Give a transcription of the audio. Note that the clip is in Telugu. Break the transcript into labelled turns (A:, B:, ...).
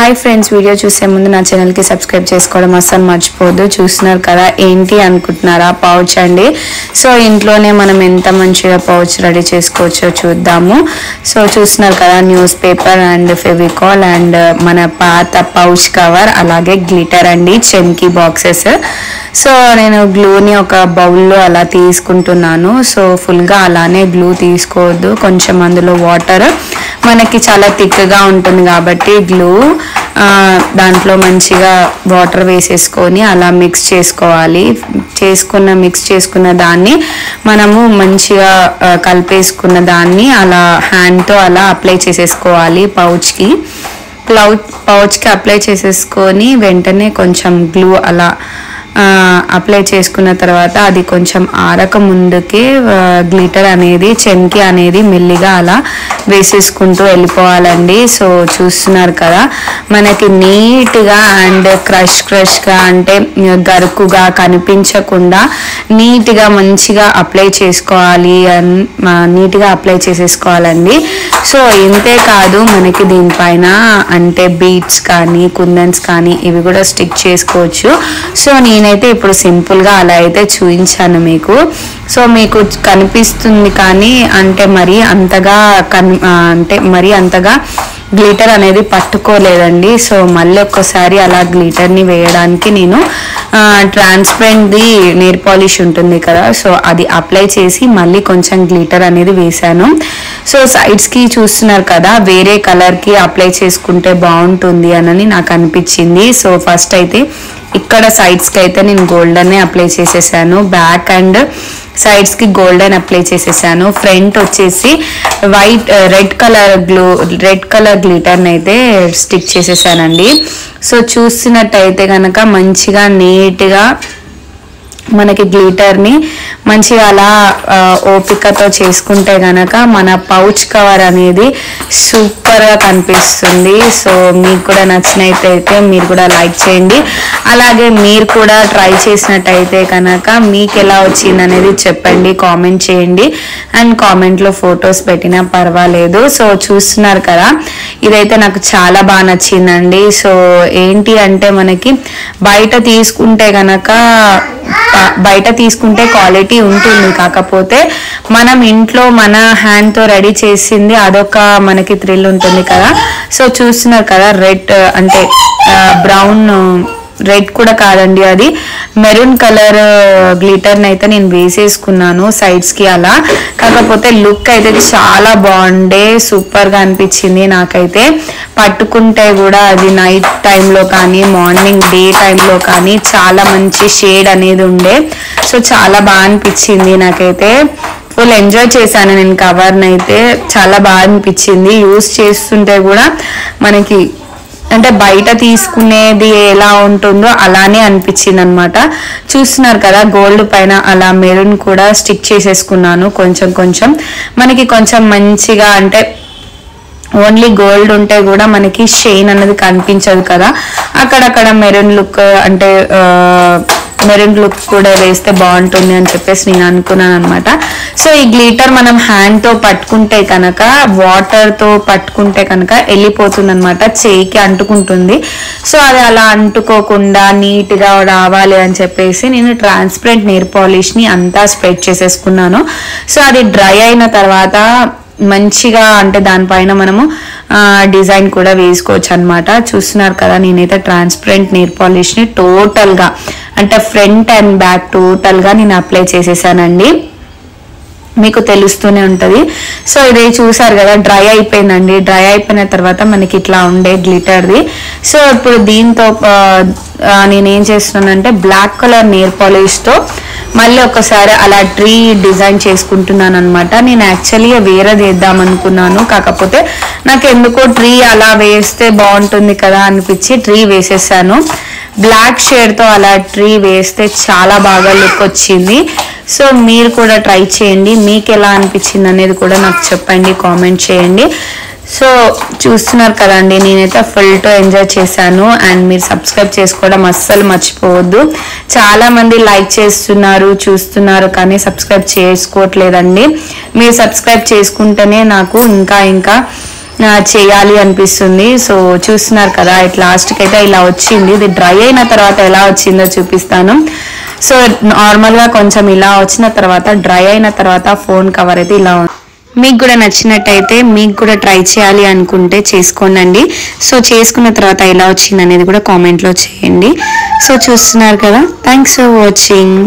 A: హాయ్ ఫ్రెండ్స్, వీడియో చూసే ముందు నా ఛానల్కి సబ్స్క్రైబ్ చేసుకోవడం అస్సలు మర్చిపోవద్దు. చూస్తున్నారు కదా, ఏంటి అనుకుంటున్నారా? పౌచ్ అండి. సో ఇంట్లోనే మనం ఎంత మంచిగా పౌచ్ రెడీ చేసుకోవచ్చో చూద్దాము. సో చూస్తున్నారు కదా, news paper and Fevicol and మన పాత పౌచ్ కవర్, అలాగే గ్లిటర్ అండి, చెమ్కీ బాక్సెస్. సో నేను గ్లూని ఒక బౌల్లో అలా తీసుకుంటున్నాను. సో ఫుల్గా అలానే గ్లూ తీసుకోవద్దు, కొంచెం అందులో వాటర్, మనకి చాలా థిక్గా ఉంటుంది కాబట్టి గ్లూ దాంట్లో మంచిగా వాటర్ వేసేసుకొని అలా మిక్స్ చేసుకోవాలి. మిక్స్ చేసుకున్న దాన్ని మనము మంచిగా కలిపేసుకున్న దాన్ని అలా హ్యాండ్తో అలా అప్లై చేసేసుకోవాలి పౌచ్కి అప్లై చేసేసుకొని వెంటనే కొంచెం గ్లూ అలా అప్లై చేసుకున్న తర్వాత అది కొంచెం ఆరక ముందుకే గ్లిటర్ అనేది, చెమ్కీ అనేది మెల్లిగా అలా వేసేసుకుంటూ వెళ్ళిపోవాలండి. సో చూస్తున్నారు కదా, మనకి నీట్గా అండ్ క్రష్గా అంటే గరుకుగా కనిపించకుండా నీట్గా మంచిగా అప్లై చేసుకోవాలి, నీట్గా అప్లై చేసేసుకోవాలండి. సో ఇంతే కాదు, మనకి దీనిపైన అంటే బీడ్స్ కానీ కుందన్స్ కానీ ఇవి కూడా స్టిక్ చేసుకోవచ్చు. సో నేనైతే ఇప్పుడు సింపుల్గా అలా అయితే చూపించాను మీకు. సో మీకు కనిపిస్తుంది కానీ అంటే మరీ అంతగా గ్లిటర్ అనేది పట్టుకోలేదండి. సో మళ్ళీ ఒక్కసారి అలా గ్లిటర్ని వేయడానికి నేను ట్రాన్స్పరెంట్ది నెయిల్ పాలిష్ ఉంటుంది కదా, సో అది అప్లై చేసి మళ్ళీ కొంచెం గ్లిటర్ అనేది వేసాను. సో సైడ్స్కి చూస్తున్నారు కదా, వేరే కలర్కి అప్లై చేసుకుంటే బాగుంటుంది అని నాకు అనిపించింది. సో ఫస్ట్ అయితే ఇక్కడ సైడ్స్కి అయితే నేను గోల్డెన్ అప్లై చేసేసాను, బ్యాక్ అండ్ సైడ్స్కి గోల్డెన్ అప్లై చేసేసాను. ఫ్రంట్ వచ్చేసి రెడ్ కలర్ గ్లిటర్ని అయితే స్టిక్ చేసేసానండి. సో చూస్తున్నట్టయితే కనుక మంచిగా నీట్గా మనకి గ్లిటర్ని మంచిగా అలా ఓపికతో చేసుకుంటే కనుక మన పౌచ్ కవర్ అనేది సూపర్గా కనిపిస్తుంది. సో మీకు కూడా నచ్చినట్టయితే మీరు కూడా లైక్ చేయండి, అలాగే మీరు కూడా ట్రై చేసినట్టయితే కనుక మీకు ఎలా వచ్చింది అనేది చెప్పండి, కామెంట్ చేయండి. అండ్ కామెంట్లో ఫొటోస్ పెట్టినా పర్వాలేదు. సో చూస్తున్నారు కదా, ఇదైతే నాకు చాలా బాగా నచ్చిందండి. సో ఏంటి అంటే మనకి బయట తీసుకుంటే క్వాలిటీ ఉంటుంది, కాకపోతే మనం ఇంట్లో మన హ్యాండ్తో రెడీ చేసింది అదొక మనకి థ్రిల్ ఉంటుంది కదా. సో చూస్తున్నారు కదా, రెడ్ అంటే బ్రౌన్, రెడ్ కూడా కాదండి, అది మెరూన్ కలర్ గ్లిటర్ని అయితే నేను వేసేసుకున్నాను సైడ్స్కి అలా. కాకపోతే లుక్ అయితే చాలా బాగుండే, సూపర్గా అనిపించింది నాకైతే. పట్టుకుంటే కూడా అది నైట్ టైంలో కానీ మార్నింగ్ డే టైంలో కానీ చాలా మంచి షేడ్ అనేది ఉండే. సో చాలా బాగా అనిపించింది నాకైతే, ఫుల్ ఎంజాయ్ చేశాను నేను కవర్ని అయితే, చాలా బాగా అనిపించింది. యూస్ చేస్తుంటే కూడా మనకి అంటే బయట తీసుకునేది ఎలా ఉంటుందో అలానే అనిపించింది అనమాట. చూస్తున్నారు కదా, గోల్డ్ పైన అలా మెరూన్ కూడా స్టిక్ చేసేసుకున్నాను కొంచెం. మనకి కొంచెం మంచిగా అంటే ఓన్లీ గోల్డ్ ఉంటే కూడా మనకి షైన్ అనేది కనిపించదు కదా, అక్కడక్కడ మెరూన్ లుక్ కూడా వేస్తే బాగుంటుంది అని చెప్పేసి నేను అనుకున్నాను అనమాట. సో ఈ గ్లిటర్ మనం హ్యాండ్తో పట్టుకుంటే కనుక, వాటర్తో పట్టుకుంటే కనుక వెళ్ళిపోతుంది అనమాట, చేయికి అంటుకుంటుంది. సో అది అలా అంటుకోకుండా నీట్గా రావాలి అని చెప్పేసి నేను ట్రాన్స్పరెంట్ నెయిల్ పాలిష్ని అంతా స్ప్రెడ్ చేసేసుకున్నాను. సో అది డ్రై అయిన తర్వాత మంచిగా అంటే దానిపైన మనము డిజైన్ కూడా వేసుకోవచ్చు అనమాట. చూస్తున్నారు కదా, నేనైతే ట్రాన్స్పరెంట్ నెయిల్ పాలిష్ని టోటల్గా అంటే ఫ్రంట్ అండ్ బ్యాక్ టోటల్గా నేను అప్లై చేసేసానండి, మీకు తెలుస్తూనే ఉంటుంది. సో ఇది చూసారు కదా, డ్రై అయిపోయిందండి. డ్రై అయిపోయిన తర్వాత మనకి ఇట్లా ఉండే గ్లిటర్ది. సో ఇప్పుడు దీంతో నేనేం చేస్తున్నానంటే బ్లాక్ కలర్ నెయిల్ పాలిష్తో మళ్ళీ ఒకసారి అలా ట్రీ డిజైన్ చేసుకుంటున్నాను అనమాట. నేను యాక్చువల్గా వేరేది వేద్దాం అనుకున్నాను, కాకపోతే నాకు ఎందుకో ట్రీ అలా వేస్తే బాగుంటుంది కదా అనిపించి ట్రీ వేసేసాను. బ్లాక్ షేడ్తో అలా ట్రీ వేస్తే చాలా బాగా లుక్ వచ్చింది. సో మీరు కూడా ట్రై చేయండి, మీకు ఎలా అనిపించింది అనేది కూడా నాకు చెప్పండి, కామెంట్ చేయండి. సో చూస్తున్నారు కదండి, నేనైతే ఫుల్తో ఎంజాయ్ చేశాను. అండ్ మీరు సబ్స్క్రైబ్ చేసుకోవడం అస్సలు మర్చిపోవద్దు. చాలా మంది లైక్ చేస్తున్నారు, చూస్తున్నారు, కానీ సబ్స్క్రైబ్ చేసుకోవట్లేదండి. మీరు సబ్స్క్రైబ్ చేసుకుంటేనే నాకు ఇంకా చేయాలి అనిపిస్తుంది. సో చూస్తున్నారు కదా, ఇట్ లాస్ట్కి అయితే ఇలా వచ్చింది. ఇది డ్రై అయిన తర్వాత ఎలా వచ్చిందో చూపిస్తాను. సో నార్మల్గా కొంచెం ఇలా వచ్చిన తర్వాత డ్రై అయిన తర్వాత ఫోన్ కవర్ అయితే ఇలా ఉంది. మీకు కూడా నచ్చినట్టయితే మీకు కూడా ట్రై చేయాలి అనుకుంటే చేసుకోండి. సో చేసుకున్న తర్వాత ఎలా వచ్చింది అనేది కూడా కామెంట్లో చేయండి. సో చూస్తున్నారు కదా, థ్యాంక్స్ ఫర్ వాచింగ్.